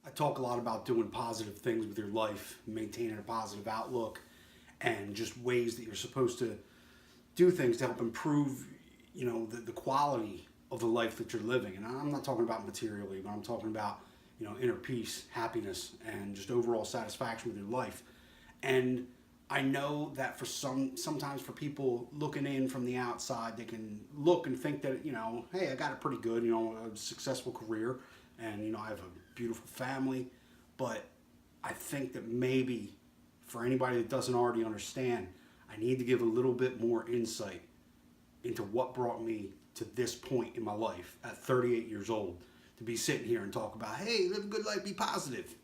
I talk a lot about doing positive things with your life, maintaining a positive outlook, and just ways that you're supposed to do things to help improve, the quality of the life that you're living. And I'm not talking about materially, but I'm talking about, inner peace, happiness, and just overall satisfaction with your life. And I know that sometimes for people looking in from the outside, they can look and think that, hey, I got it pretty good, a successful career, and, I have a beautiful family. But I think that maybe for anybody that doesn't already understand, I need to give a little bit more insight into what brought me to this point in my life at 38 years old to be sitting here and talk about, hey, live a good life, be positive.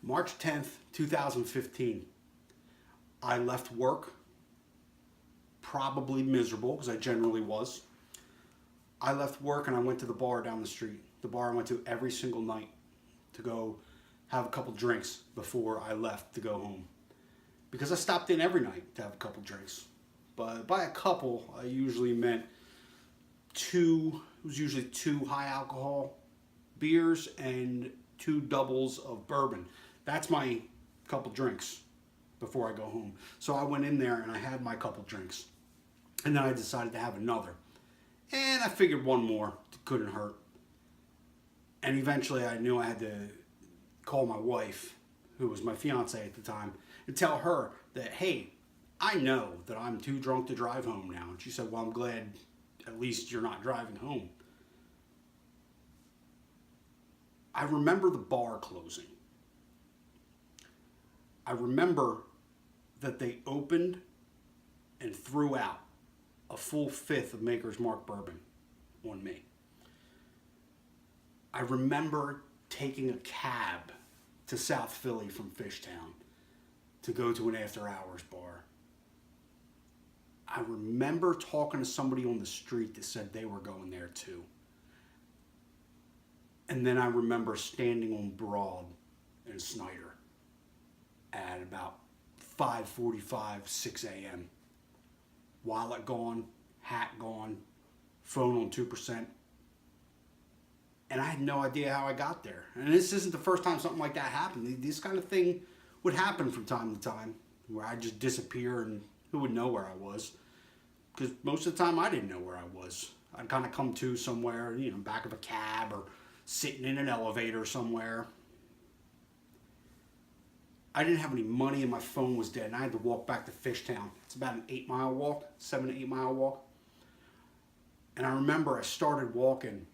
March 10th, 2015. I left work, probably miserable, because I generally was. I left work and I went to the bar down the street. The bar I went to every single night to go have a couple drinks before I left to go home. Because I stopped in every night to have a couple drinks. But by a couple, I usually meant it was usually two high alcohol beers and two doubles of bourbon. That's my couple drinks before I go home. So I went in there and I had my couple drinks. And then I decided to have another. And I figured one more couldn't hurt. And eventually I knew I had to call my wife, who was my fiance at the time, and tell her that, hey, I know that I'm too drunk to drive home now. And she said, well, I'm glad at least you're not driving home. I remember the bar closing. I remember that they opened and threw out a full fifth of Maker's Mark bourbon on me. I remember taking a cab to South Philly from Fishtown to go to an after hours bar. I remember talking to somebody on the street that said they were going there too. And then I remember standing on Broad in Snyder at about 5:45, 6 a.m. Wallet gone, hat gone, phone on 2%. And I had no idea how I got there. And this isn't the first time something like that happened. This kind of thing would happen from time to time, where I'd just disappear and who would know where I was? Because most of the time I didn't know where I was. I'd kind of come to somewhere, back of a cab or sitting in an elevator somewhere. I didn't have any money and my phone was dead and I had to walk back to Fishtown. It's about an 8-mile walk, 7 to 8 mile walk. And I remember I started walking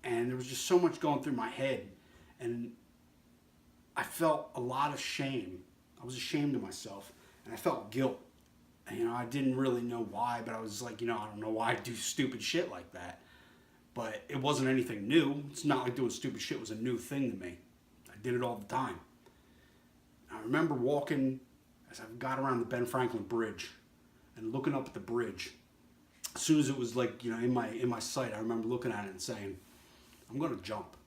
and there was just so much going through my head and I felt a lot of shame. I was ashamed of myself and I felt guilt. And, I didn't really know why, but I was like, I don't know why I do stupid shit like that. But it wasn't anything new. It's not like doing stupid shit was a new thing to me. I did it all the time. I remember walking as I got around the Ben Franklin Bridge and looking up at the bridge. As soon as it was like, in my sight, I remember looking at it and saying, I'm going to jump.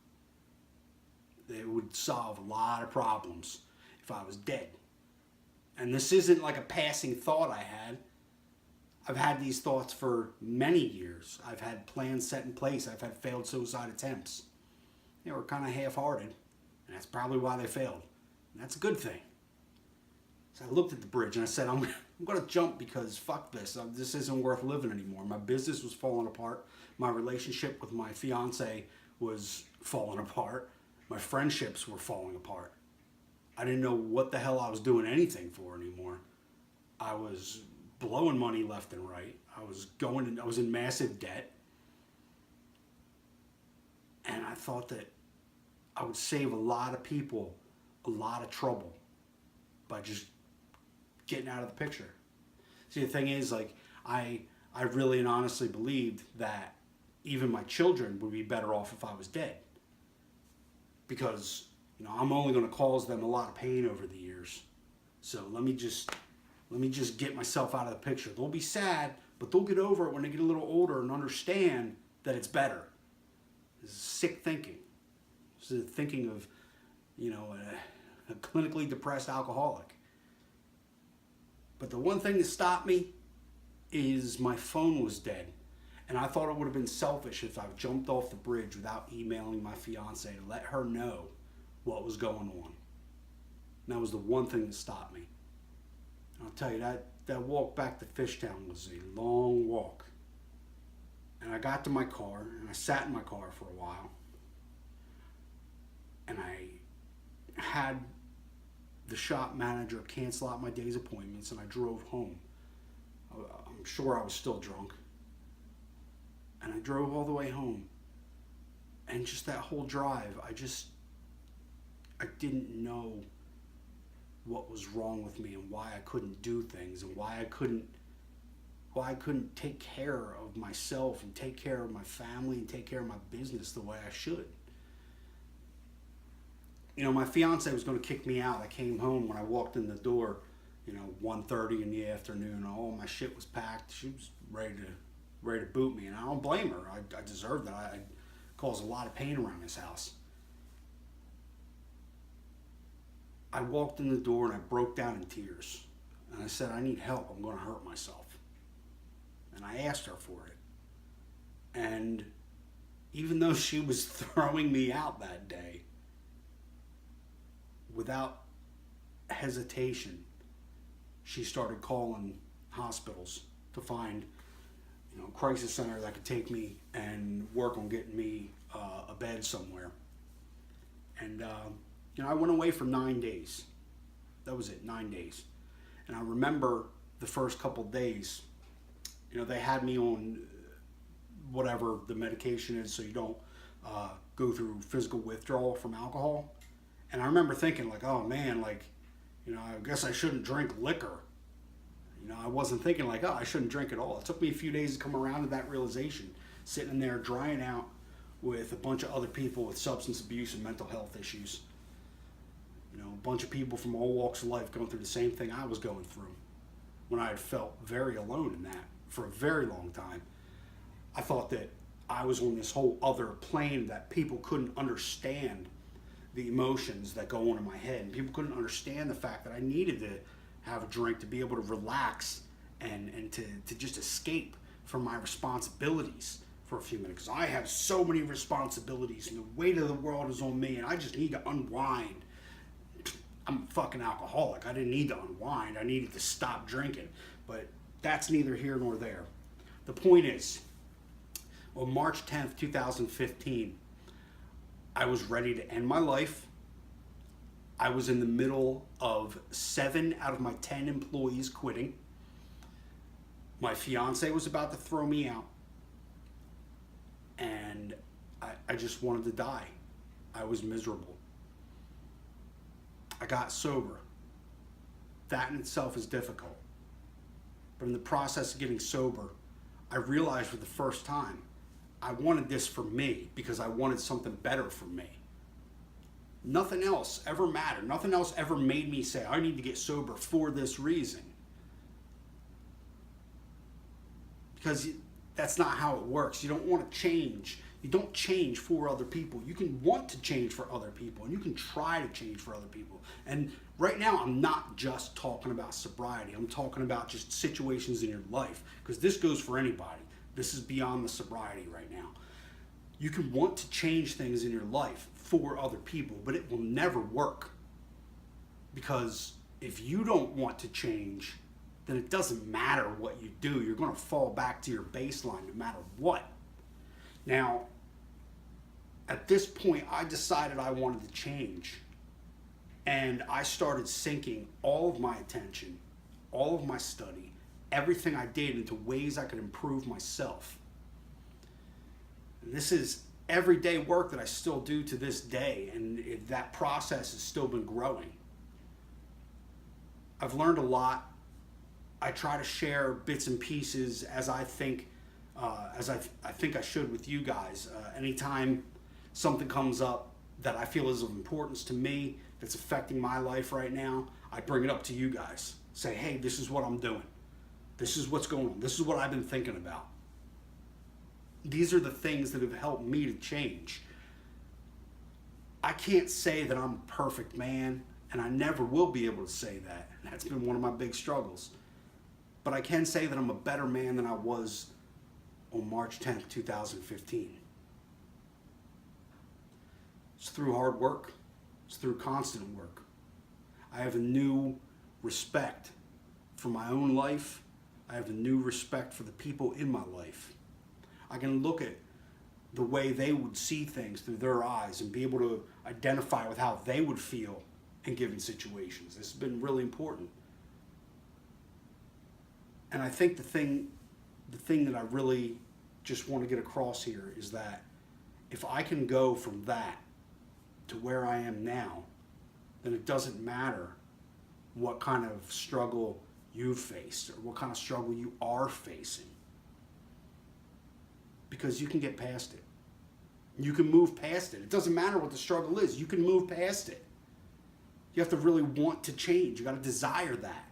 It would solve a lot of problems if I was dead. And this isn't like a passing thought I had. I've had these thoughts for many years. I've had plans set in place. I've had failed suicide attempts. They were kind of half-hearted, and that's probably why they failed. And that's a good thing. So I looked at the bridge and I said, I'm going to jump because fuck this. This isn't worth living anymore. My business was falling apart. My relationship with my fiance was falling apart. My friendships were falling apart. I didn't know what the hell I was doing anything for anymore. I was blowing money left and right. I was in massive debt. And I thought that I would save a lot of people a lot of trouble by just getting out of the picture. See, the thing is, I really and honestly believed that even my children would be better off if I was dead. Because, I'm only going to cause them a lot of pain over the years. So let me just get myself out of the picture. They'll be sad, but they'll get over it when they get a little older and understand that it's better. This is sick thinking. This is the thinking of, a clinically depressed alcoholic. But the one thing that stopped me is my phone was dead. And I thought it would have been selfish if I jumped off the bridge without emailing my fiance to let her know what was going on. And that was the one thing that stopped me. And I'll tell you, that walk back to Fishtown was a long walk. And I got to my car, and I sat in my car for a while. And I had the shop manager cancel out my day's appointments, and I drove home. I'm sure I was still drunk. And I drove all the way home. And just that whole drive, I didn't know what was wrong with me and why I couldn't do things and why I couldn't take care of myself and take care of my family and take care of my business the way I should. You know, my fiance was going to kick me out. I came home when I walked in the door, 1:30 in the afternoon. All my shit was packed. She was ready to boot me, and I don't blame her. I deserved that. I caused a lot of pain around this house. I walked in the door and I broke down in tears. And I said, I need help. I'm going to hurt myself. And I asked her for it. And even though she was throwing me out that day, without hesitation, she started calling hospitals to find a crisis center that could take me and work on getting me a bed somewhere. And I went away for 9 days. That was it, 9 days. And I remember the first couple days, they had me on whatever the medication is so you don't go through physical withdrawal from alcohol. And I remember thinking oh man, I guess I shouldn't drink liquor. I wasn't thinking I shouldn't drink at all. It took me a few days to come around to that realization, sitting in there drying out with a bunch of other people with substance abuse and mental health issues. A bunch of people from all walks of life going through the same thing I was going through, when I had felt very alone in that for a very long time. I thought that I was on this whole other plane, that people couldn't understand the emotions that go on in my head, and people couldn't understand the fact that I needed to have a drink to be able to relax and to just escape from my responsibilities for a few minutes. Because I have so many responsibilities and the weight of the world is on me, and I just need to unwind. I'm a fucking alcoholic. I didn't need to unwind. I needed to stop drinking. But that's neither here nor there. The point is, on March 10th, 2015, I was ready to end my life. I was in the middle of 7 out of my 10 employees quitting. My fiance was about to throw me out. And I just wanted to die. I was miserable. I got sober. That in itself is difficult. But in the process of getting sober, I realized for the first time, I wanted this for me because I wanted something better for me. Nothing else ever mattered. Nothing else ever made me say, I need to get sober for this reason. Because that's not how it works. You don't want to change. You don't change for other people. You can want to change for other people, and you can try to change for other people. And right now, I'm not just talking about sobriety. I'm talking about just situations in your life, because this goes for anybody. This is beyond the sobriety right now. You can want to change things in your life for other people, but it will never work. Because if you don't want to change, then it doesn't matter what you do. You're going to fall back to your baseline no matter what. Now, at this point, I decided I wanted to change. And I started sinking all of my attention, all of my study, everything I did into ways I could improve myself. And this is everyday work that I still do to this day, and that process has still been growing. I've learned a lot. I try to share bits and pieces as I think I should with you guys. Anytime something comes up that I feel is of importance to me, that's affecting my life right now, I bring it up to you guys. Say, hey, this is what I'm doing. This is what's going on. This is what I've been thinking about. These are the things that have helped me to change. I can't say that I'm a perfect man, and I never will be able to say that. That's been one of my big struggles. But I can say that I'm a better man than I was on March 10th, 2015. It's through hard work. It's through constant work. I have a new respect for my own life. I have a new respect for the people in my life. I can look at the way they would see things through their eyes and be able to identify with how they would feel in given situations. This has been really important. And I think the thing that I really just want to get across here is that if I can go from that to where I am now, then it doesn't matter what kind of struggle you've faced or what kind of struggle you are facing. Because you can get past it. You can move past it. It doesn't matter what the struggle is. You can move past it. You have to really want to change. You got to desire that.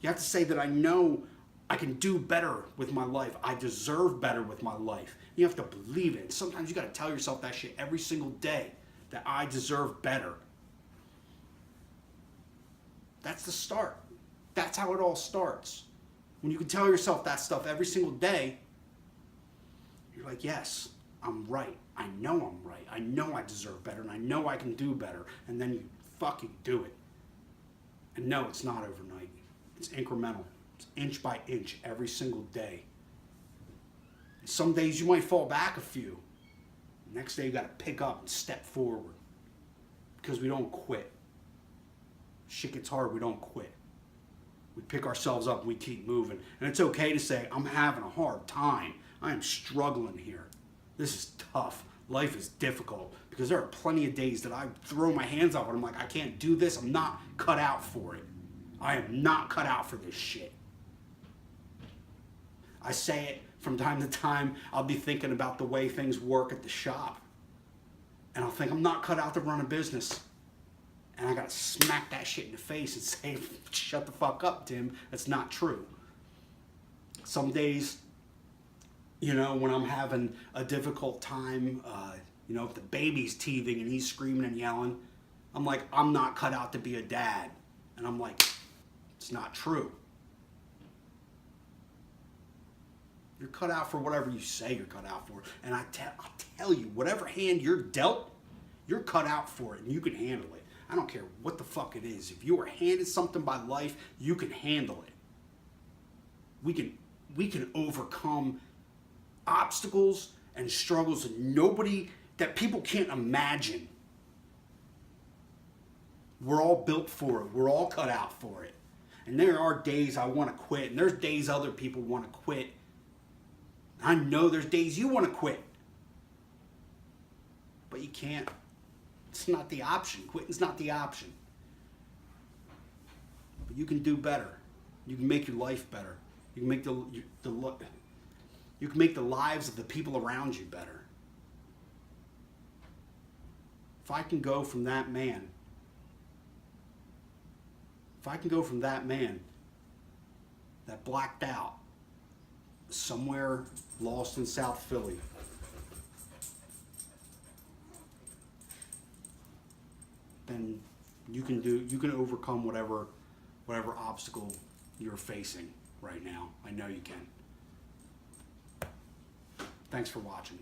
You have to say that I know I can do better with my life. I deserve better with my life. You have to believe it. And sometimes you got to tell yourself that shit every single day, that I deserve better. That's the start. That's how it all starts. When you can tell yourself that stuff every single day, you're like, yes, I'm right. I know I'm right. I know I deserve better, and I know I can do better. And then you fucking do it. And no, it's not overnight. It's incremental. It's inch by inch every single day. Some days you might fall back a few. The next day you got to pick up and step forward. Because we don't quit. Shit gets hard, we don't quit. We pick ourselves up and we keep moving. And it's okay to say, I'm having a hard time. I am struggling here. This is tough. Life is difficult. Because there are plenty of days that I throw my hands up and I'm like, I can't do this. I'm not cut out for it. I am not cut out for this shit. I say it from time to time. I'll be thinking about the way things work at the shop. And I'll think, I'm not cut out to run a business. And I gotta smack that shit in the face and say, shut the fuck up, Tim. That's not true. Some days, you know, when I'm having a difficult time, you know, if the baby's teething and he's screaming and yelling, I'm like, I'm not cut out to be a dad. And I'm like, it's not true. You're cut out for whatever you say you're cut out for. And I'll tell you, whatever hand you're dealt, you're cut out for it and you can handle it. I don't care what the fuck it is. If you were handed something by life, you can handle it. We can overcome obstacles and struggles that people can't imagine. We're all built for it. We're all cut out for it. And there are days I want to quit, and there's days other people want to quit. I know there's days you want to quit. But you can't. It's not the option. Quitting's not the option. But you can do better. You can make your life better. You can make you can make the lives of the people around you better. If I can go from that man, that blacked out somewhere lost in South Philly, then you can overcome whatever obstacle you're facing right now. I know you can. Thanks for watching.